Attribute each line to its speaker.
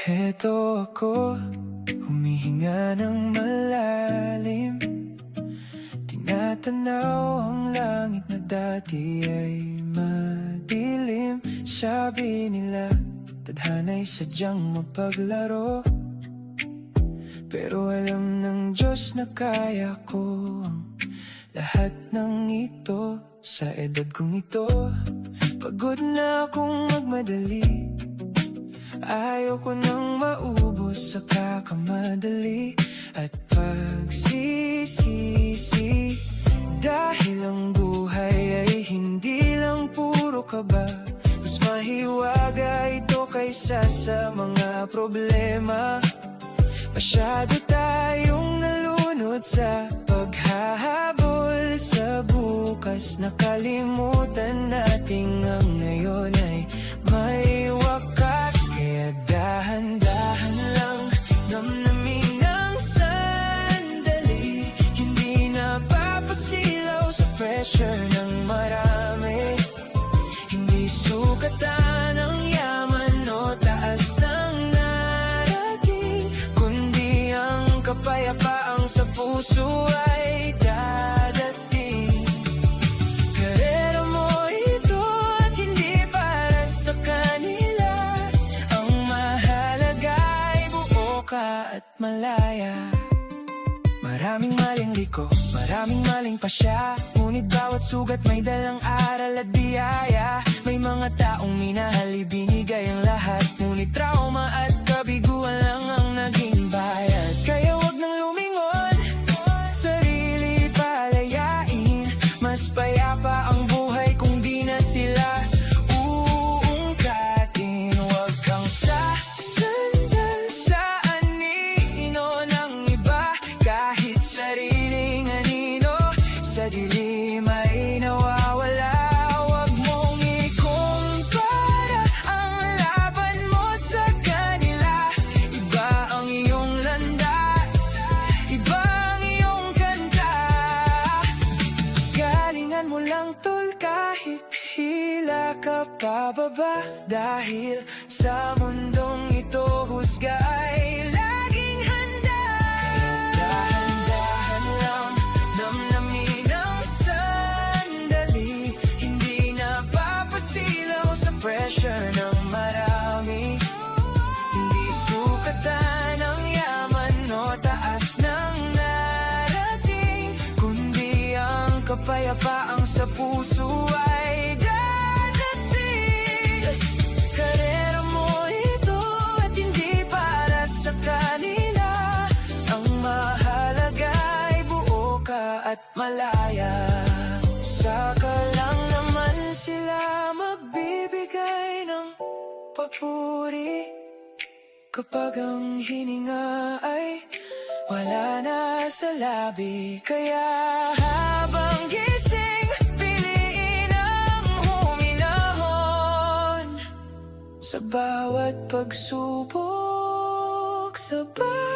Speaker 1: Heto ako, humihinga ng malalim. Tinatanaw ang langit na dati ay madilim. Sabi nila, tadhana'y sadyang mapaglaro. Pero alam ng Diyos na kaya ko ang lahat ng ito. Sa edad kong ito, pagod na akong magmadali. Ayoko nang maubos sa kakamadali at pagsisisi. Dahil ang buhay ay hindi lang puro kaba. Mas mahiwaga ito kaysa sa mga problema. Masyado tayong nalunod sa paghahabol sa bukas. Nakalimutan nating ang ngayon ay may wakas. Kaya dahan-dahan lang, namnamin ng sandali. Hindi napapasilaw sa pressure ng marami. Hindi sukatan ang yaman o taas ng narating, kundi ang kapayapaang sa puso ay dadating. Karera mo ito at hindi para sa kanila. Ang mahalaga ay buo ka at malaya. Maraming maling liko, maraming maling pasya. Ngunit bawat sugat may dalang aral at biyaya. May mga taong minahal, ibinigay ang lahat. Ngunit trauma at kabiguan lang ang naging bayad. Kaya wag nang lumingon, sarili palayain. Mas payapa ang buhay kung di na sila uungkatin. Wag kang sasandal sa anino ng iba. Kahit sariling anino sa dilim ay nawawala. Wag mong ikumpara ang laban mo sa kanila. Iba ang iyong landas, iba ang iyong kanta. Galingan mo lang tol, kahit hila ka pababa. Dahil sa mundong ito husga ay laging handa. Kaya dahan-dahan lang, namnamin ang sandali. Hindi napapasilaw sa pressure ng marami. Hindi sukatan ang yaman o taas ng narating, kundi ang kapayapaang sa puso ay dadating. Karera mo ito at hindi para sa kanila. Ang mahalaga ay buo ka at malaya. Saka lang naman sila magbibigay ng papuri kapag ang hininga ay wala na sa labi. Kaya habang gising, piliin ang huminahon sa bawat pagsubok, sa bawat